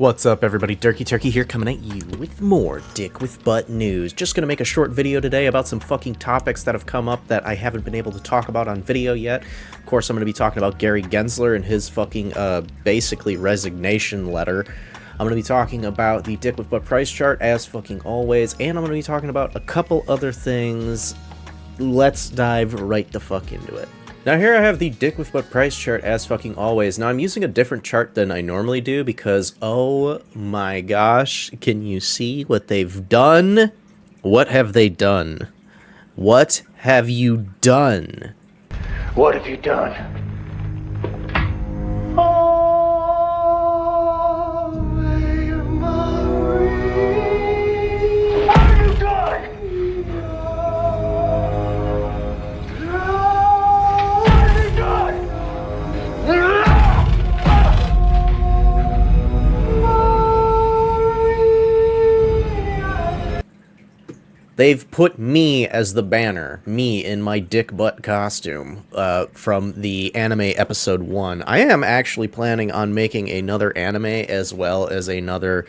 What's up, everybody? Durkey Turkey here, coming at you with more Dick with Butt news. Just gonna make a short video today about some fucking topics that have come up that I haven't been able to talk about on video yet. Of course, I'm gonna be talking about Gary Gensler and his fucking, basically resignation letter. I'm gonna be talking about the Dick with Butt price chart, as fucking always, and I'm gonna be talking about a couple other things. Let's dive right the fuck into it. Now here I have the Dick with Butt price chart, as fucking always. Now I'm using a different chart than I normally do because, oh my gosh, can you see what they've done? What have they done? What have you done? What have you done? They've put me as the banner, me in my dick butt costume from the anime episode 1. I am actually planning on making another anime as well as another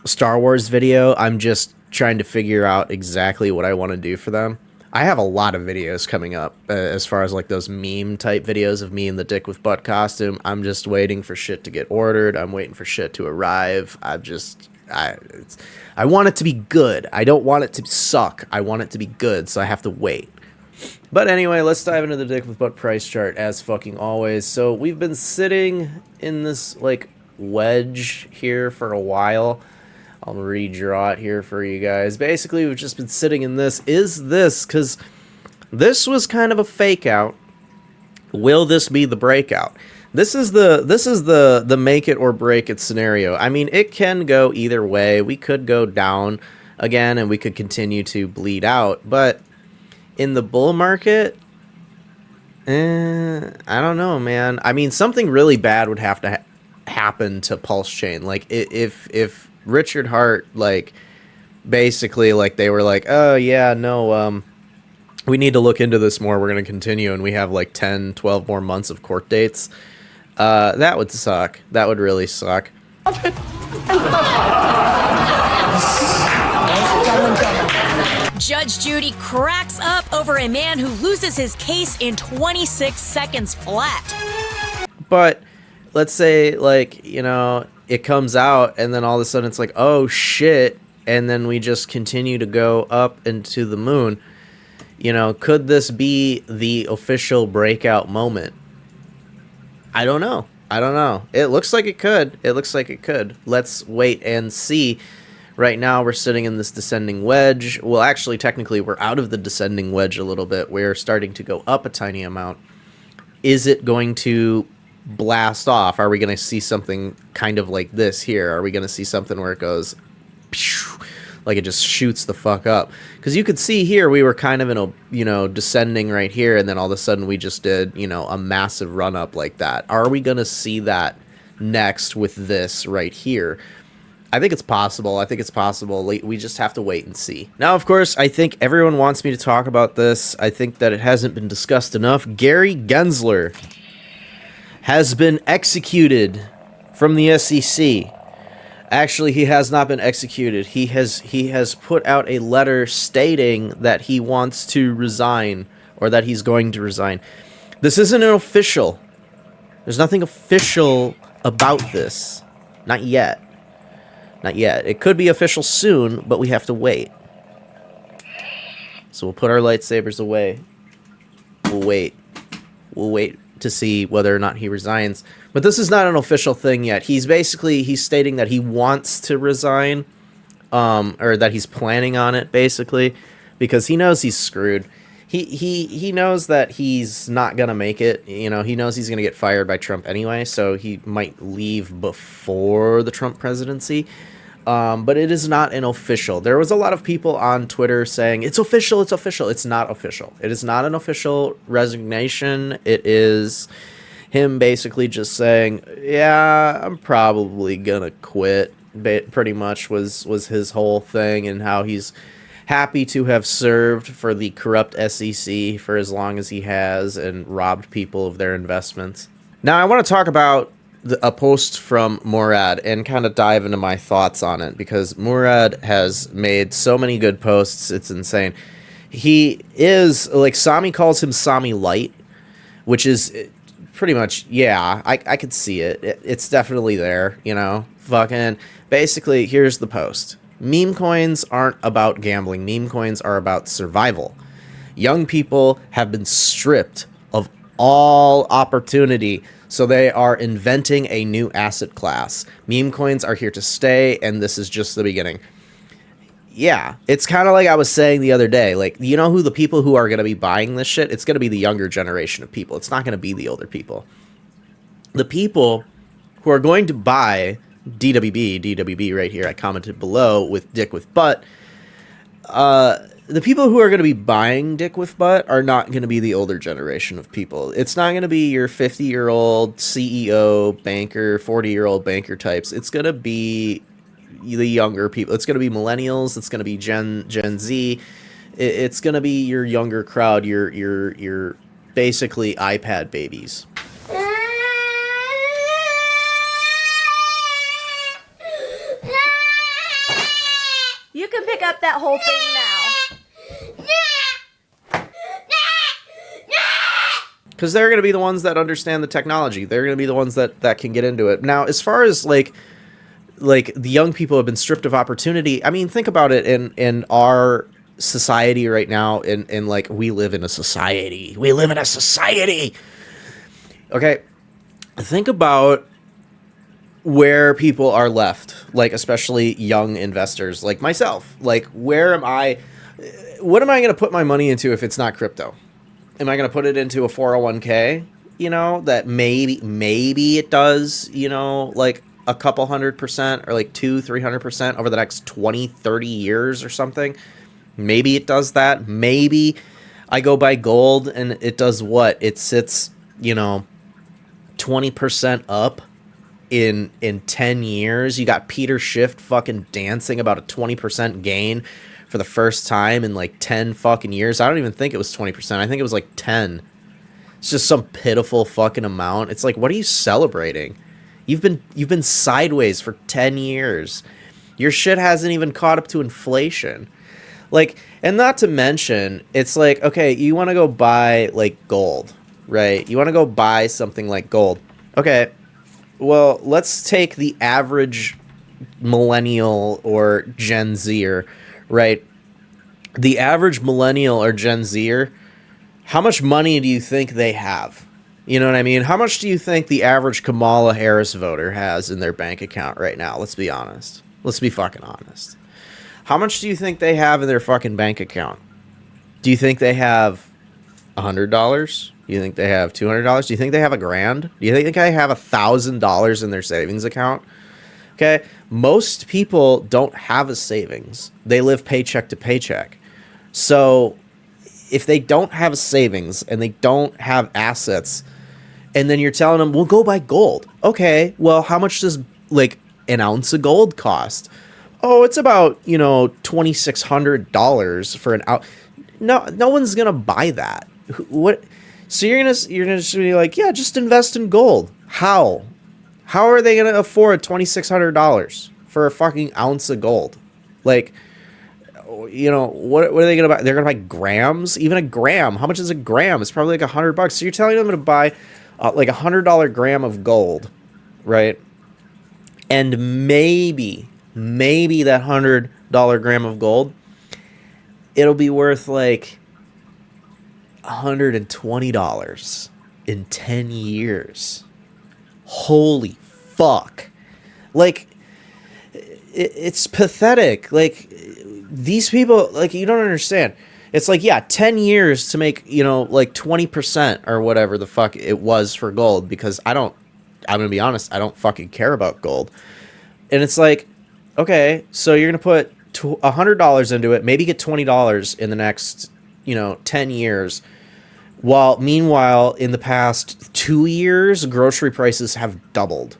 Star Wars video. I'm just trying to figure out exactly what I want to do for them. I have a lot of videos coming up as far as like those meme type videos of me in the dick with butt costume. I'm just waiting for shit to get ordered. I'm waiting for shit to arrive. I want it to be good. I don't want it to suck. I want it to be good, so I have to wait. But anyway, let's dive into the Dick with Butt price chart, as fucking always. So we've been sitting in this, like, wedge here for a while. I'll redraw it here for you guys. Basically, we've just been sitting in this. Is this, because this was kind of a fake out. Will this be the breakout? This is the make it or break it scenario. I mean, it can go either way. We could go down again and we could continue to bleed out. But in the bull market, I don't know, man. I mean, something really bad would have to happen to Pulse Chain. Like, if Richard Hart, like, basically, like, they were like, oh, yeah, no, we need to look into this more. We're going to continue. And we have, like, 10, 12 more months of court dates. That would suck. That would really suck. Judge Judy cracks up over a man who loses his case in 26 seconds flat. But let's say, like, you know, it comes out and then all of a sudden it's like, oh shit, and then we just continue to go up into the moon. You know, could this be the official breakout moment? I don't know. I don't know. It looks like it could. It looks like it could. Let's wait and see. Right now, we're sitting in this descending wedge. Well, actually, technically, we're out of the descending wedge a little bit. We're starting to go up a tiny amount. Is it going to blast off? Are we going to see something kind of like this here? Are we going to see something where it goes, like it just shoots the fuck up? Because you could see here we were kind of in a, you know, descending right here, and then all of a sudden we just did, you know, a massive run up like that. Are we going to see that next with this right here? I think it's possible. I think it's possible. We just have to wait and see. Now, of course, I think everyone wants me to talk about this. I think that it hasn't been discussed enough. Gary Gensler has been executed from the SEC. Actually, he has not been executed. He has put out a letter stating that he wants to resign, or that he's going to resign. This isn't an official. There's nothing official about this. Not yet. Not yet. It could be official soon, but we have to wait. So we'll put our lightsabers away. We'll wait. We'll wait to see whether or not he resigns. But this is not an official thing yet. He's stating that he wants to resign, or that he's planning on it, basically, because he knows he's screwed. He knows that he's not gonna make it. You know, he knows he's gonna get fired by Trump anyway, so he might leave before the Trump presidency. But it is not an official. There was a lot of people on Twitter saying, it's official, it's official. It's not official. It is not an official resignation. It is him basically just saying, yeah, I'm probably gonna quit. Pretty much was his whole thing, and how he's happy to have served for the corrupt SEC for as long as he has and robbed people of their investments. Now, I want to talk about a post from Murad and kind of dive into my thoughts on it, because Murad has made so many good posts. It's insane. He is like, Sami calls him Sami Light, which is pretty much, yeah, I could see it. It's definitely there, you know. Fucking basically, here's the post. Meme coins aren't about gambling. Meme coins are about survival. Young people have been stripped of all opportunity, so they are inventing a new asset class. Meme coins are here to stay, and this is just the beginning. Yeah, it's kind of like I was saying the other day. Like, you know who the people who are going to be buying this shit? It's going to be the younger generation of people. It's not going to be the older people. The people who are going to buy DWB right here, I commented below with Dick with Butt. The people who are going to be buying Dick with Butt are not going to be the older generation of people. It's not going to be your 50-year-old CEO, banker, 40-year-old banker types. It's going to be the younger people. It's going to be millennials. It's going to be Gen Z. It's going to be your younger crowd, your basically iPad babies. You can pick up that whole thing now. Because they're going to be the ones that understand the technology. They're going to be the ones that can get into it. Now, as far as like the young people have been stripped of opportunity, I mean, think about it in our society right now. In like, we live in a society. We live in a society. Okay, think about where people are left, like especially young investors like myself. Like, where am I? What am I going to put my money into if it's not crypto? Am I going to put it into a 401k, you know, that maybe it does, you know, like a couple 100% or like 200-300% over the next 20-30 years or something? Maybe it does that. Maybe I go buy gold and it does what? It sits, you know, 20% up in 10 years. You got Peter Schiff fucking dancing about a 20% gain for the first time in like 10 fucking years. I don't even think it was 20%. I think it was like 10. It's just some pitiful fucking amount. It's like, what are you celebrating? You've been sideways for 10 years. Your shit hasn't even caught up to inflation. Like, and not to mention, it's like, okay, you want to go buy like gold, right? You want to go buy something like gold. Okay, well, let's take the average millennial or Gen Zer, right? The average millennial or Gen Zer, how much money do you think they have? You know what I mean? How much do you think the average Kamala Harris voter has in their bank account right now? Let's be honest. Let's be fucking honest. How much do you think they have in their fucking bank account? Do you think they have $100? Do you think they have $200? Do you think they have $1,000? Do you think they have $1,000 in their savings account? Okay, most people don't have a savings. They live paycheck to paycheck. So if they don't have a savings and they don't have assets, and then you're telling them, well, go buy gold. Okay, well, how much does like an ounce of gold cost? Oh, it's about, you know, $2,600 for an ounce. No one's gonna buy that. What? So you're gonna just be like, yeah, just invest in gold. How? How are they gonna afford $2,600 for a fucking ounce of gold? Like, you know, what are they gonna buy? They're gonna buy grams. Even a gram. How much is a gram? It's probably like $100. So you're telling them to buy like $100 gram of gold, right? And maybe that $100 gram of gold, it'll be worth like $120 in 10 years. Holy fuck. Like, it's pathetic. Like, these people, like, you don't understand. It's like, yeah, 10 years to make, you know, like 20% or whatever the fuck it was for gold, because I'm gonna be honest, I don't fucking care about gold. And it's like, okay, so you're gonna put $100 into it, maybe get $20 in the next, you know, 10 years. While meanwhile, in the past 2 years, grocery prices have doubled.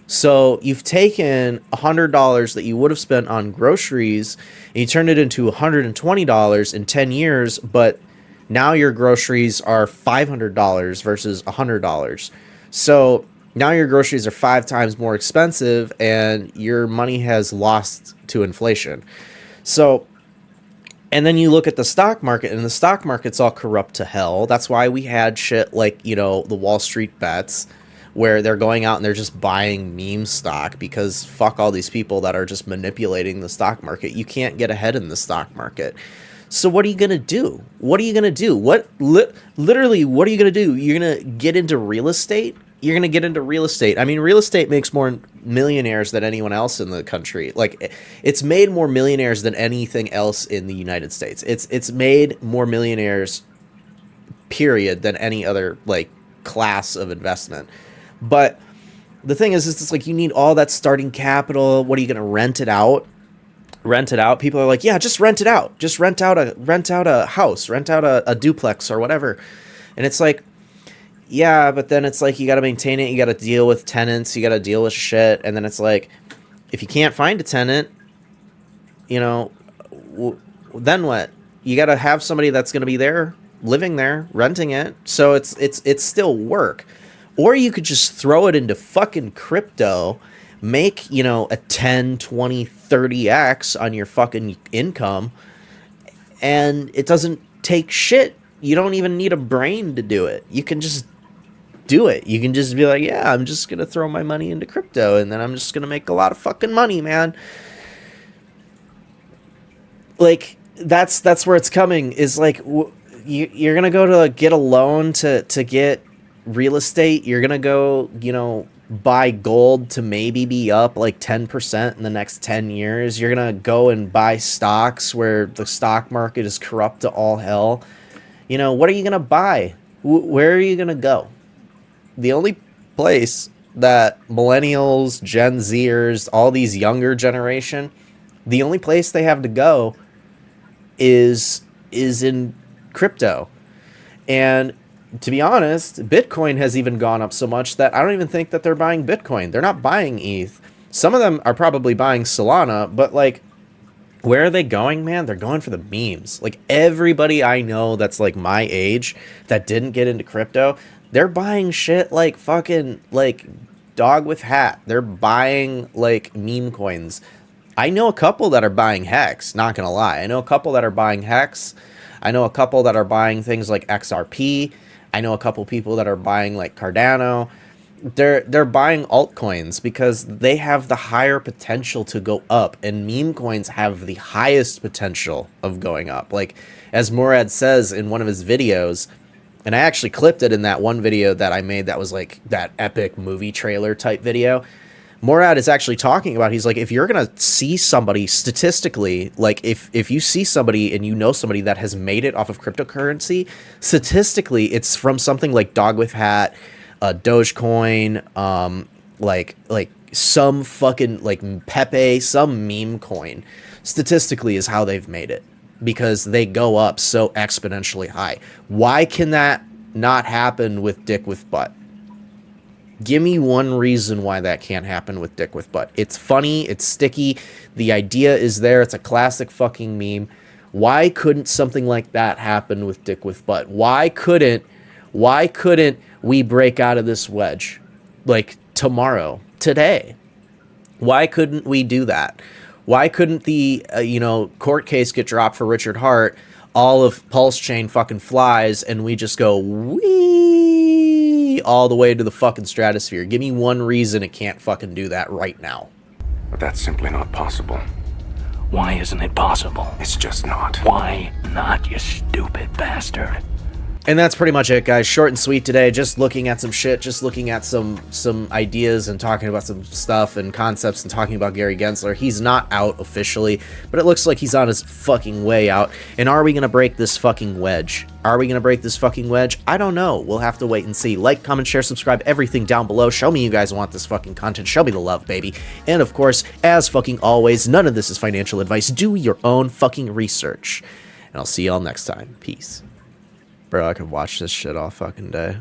So you've taken $100 that you would have spent on groceries and you turned it into $120 in 10 years, but now your groceries are $500 versus $100. So Now your groceries are 5 times more expensive and your money has lost to inflation. So, and then you look at the stock market, and the stock market's all corrupt to hell. That's why we had shit like, you know, the Wall Street bets, where they're going out and they're just buying meme stock, because fuck all these people that are just manipulating the stock market. You can't get ahead in the stock market. So what are you going to do? What are you going to do? Literally, what are you going to do? You're going to get into real estate? You're going to get into real estate. I mean, real estate makes more millionaires than anyone else in the country. Like, it's made more millionaires than anything else in the United States. It's made more millionaires, period, than any other, like, class of investment. But the thing is, it's like you need all that starting capital. What are you going to rent it out? Rent it out. People are like, yeah, just rent it out. Just rent out a house, rent out a duplex or whatever. And it's like, yeah, but then it's like you got to maintain it. You got to deal with tenants. You got to deal with shit. And then it's like, if you can't find a tenant, you know, then what? You got to have somebody that's going to be there, living there, renting it. So it's still work. Or you could just throw it into fucking crypto, make, you know, a 10, 20, 30x on your fucking income, and it doesn't take shit. You don't even need a brain to do it. You can just do it. You can just be like, yeah, I'm just going to throw my money into crypto, and then I'm just going to make a lot of fucking money, man. Like, that's where it's coming, is like, you're going to go to get a loan to get real estate. You're going to go, you know, buy gold to maybe be up like 10% in the next 10 years. You're going to go and buy stocks where the stock market is corrupt to all hell. You know, what are you going to buy? Where are you going to go? The only place that millennials, Gen Zers, all these younger generation, the only place they have to go is in crypto. And to be honest, Bitcoin has even gone up so much that I don't even think that they're buying Bitcoin. They're not buying ETH. Some of them are probably buying Solana, but like, where are they going, man? They're going for the memes. Like, everybody I know that's like my age that didn't get into crypto, they're buying shit like fucking like dog with hat. They're buying like meme coins. I know a couple that are buying Hex, not gonna lie. I know a couple that are buying Hex. I know a couple that are buying things like XRP. I know a couple people that are buying like Cardano. They're buying altcoins because they have the higher potential to go up, and meme coins have the highest potential of going up. Like, as Morad says in one of his videos, and I actually clipped it in that one video that I made that was like that epic movie trailer type video. Morad is actually talking about, he's like, if you're going to see somebody statistically, like if you see somebody and you know somebody that has made it off of cryptocurrency, statistically, it's from something like Dog with Hat, Dogecoin, like some fucking like Pepe, some meme coin, statistically is how they've made it, because they go up so exponentially high. Why can that not happen with Dick with Butt? Give me one reason why that can't happen with Dick with Butt. It's funny, it's sticky, the idea is there, it's a classic fucking meme. Why couldn't something like that happen with Dick with Butt? Why couldn't we break out of this wedge like tomorrow, today? Why couldn't we do that? Why couldn't the court case get dropped for Richard Hart, all of Pulse Chain fucking flies, and we just go wee all the way to the fucking stratosphere? Give me one reason it can't fucking do that right now. But that's simply not possible. Why isn't it possible? It's just not. Why not, you stupid bastard? And that's pretty much it, guys. Short and sweet today. Just looking at some shit, just looking at some ideas and talking about some stuff and concepts and talking about Gary Gensler. He's not out officially, but it looks like he's on his fucking way out. And are we going to break this fucking wedge? Are we going to break this fucking wedge? I don't know. We'll have to wait and see. Like, comment, share, subscribe, everything down below. Show me you guys want this fucking content. Show me the love, baby. And of course, as fucking always, none of this is financial advice. Do your own fucking research. And I'll see y'all next time. Peace. Bro, I could watch this shit all fucking day.